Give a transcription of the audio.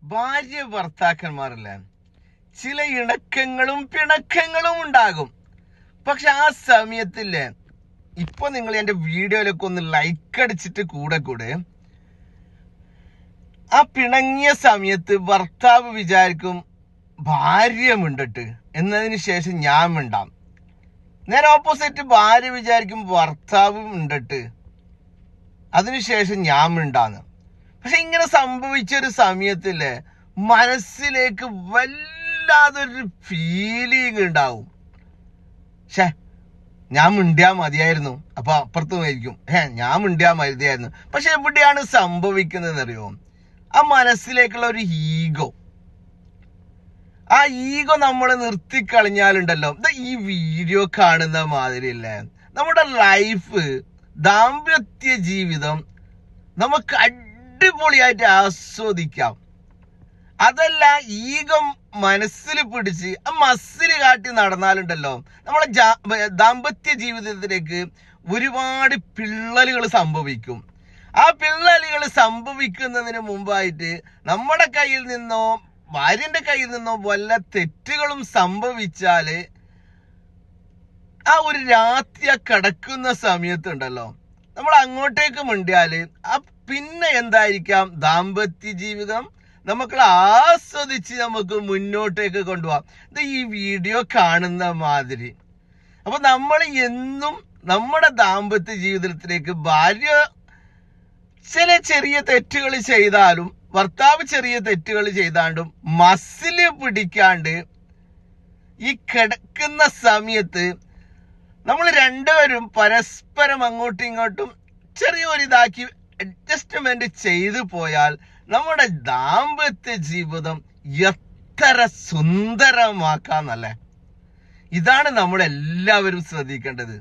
ഭാര്യ ഭർത്താക്കന്മാരല്ലേ, ചില ഇണക്കങ്ങളും പിണക്കങ്ങളും ഉണ്ടാകും. പക്ഷെ ആ സമയത്തില്ലേ, ഇപ്പൊ നിങ്ങൾ എന്റെ വീഡിയോയിലൊക്കെ ഒന്ന് ലൈക്ക് അടിച്ചിട്ട് കൂടെ ആ പിണങ്ങിയ സമയത്ത് ഭർത്താവ് വിചാരിക്കും ഭാര്യ മിണ്ടട്ട്, എന്നതിന് ശേഷം ഞാൻ മിണ്ടാം. നേരെ ഓപ്പോസിറ്റ് ഭാര്യ വിചാരിക്കും ഭർത്താവ് മിണ്ടട്ട്, അതിനുശേഷം ഞാൻ മിണ്ടാന്ന്. പക്ഷെ ഇങ്ങനെ സംഭവിച്ചൊരു സമയത്തില്ലേ, മനസ്സിലേക്ക് വല്ലാതൊരു ഫീലിംഗ് ഉണ്ടാവും. ഞാൻ മിണ്ടിയാ മതിയായിരുന്നു, അപ്പൊ അപ്പുറത്തുമായിരിക്കും ഞാൻ മിണ്ടിയാ മതിയായിരുന്നു. പക്ഷെ എവിടെയാണ് സംഭവിക്കുന്നത് അറിയോ? ആ മനസ്സിലേക്കുള്ള ഒരു ഈഗോ. ആ ഈഗോ നമ്മൾ നിർത്തിക്കളഞ്ഞാലുണ്ടല്ലോ, ഈ വീഡിയോ കാണുന്ന മാതിരിയല്ലേ, നമ്മുടെ ലൈഫ്, ദാമ്പത്യ ജീവിതം നമുക്ക് അടിപൊളിയായിട്ട് ആസ്വദിക്കാം. അതല്ല, ഈഗോ മനസ്സിൽ പിടിച്ച് ആ മസില് കാട്ടി നടന്നാലുണ്ടല്ലോ, നമ്മളെ ദാമ്പത്യ ജീവിതത്തിലേക്ക് ഒരുപാട് പിള്ളലുകൾ സംഭവിക്കും. ആ പിള്ളലുകൾ സംഭവിക്കുന്നതിന് മുമ്പായിട്ട് നമ്മുടെ കയ്യിൽ നിന്നോ ഭാര്യന്റെ കയ്യിൽ നിന്നോ വല്ല തെറ്റുകളും സംഭവിച്ചാല് ആ ഒരു രാത്രി കിടക്കുന്ന സമയത്തുണ്ടല്ലോ, നമ്മൾ അങ്ങോട്ടേക്ക് മിണ്ടിയാല് പിന്നെ എന്തായിരിക്കാം, ദാമ്പത്യ ജീവിതം നമുക്ക് ആസ്വദിച്ച് നമുക്ക് മുന്നോട്ടേക്ക് കൊണ്ടുപോകാം. ഇത് ഈ വീഡിയോ കാണുന്ന മാതിരി. അപ്പൊ നമ്മൾ എന്നും നമ്മുടെ ദാമ്പത്യ ജീവിതത്തിലേക്ക് ഭാര്യ ചില ചെറിയ തെറ്റുകൾ ചെയ്താലും ഭർത്താവ് ചെറിയ തെറ്റുകൾ ചെയ്താണ്ടും മസില് പിടിക്കാണ്ട് ഈ കിടക്കുന്ന സമയത്ത് നമ്മൾ രണ്ടുപേരും പരസ്പരം അങ്ങോട്ടും ഇങ്ങോട്ടും ചെറിയൊരു ഇതാക്കി അഡ്ജസ്റ്റ്മെന്റ് ചെയ്തു പോയാൽ നമ്മുടെ ദാമ്പത്യ ജീവിതം എത്ര സുന്ദരമാക്കാന്നല്ലേ. ഇതാണ് നമ്മൾ എല്ലാവരും ശ്രദ്ധിക്കേണ്ടത്.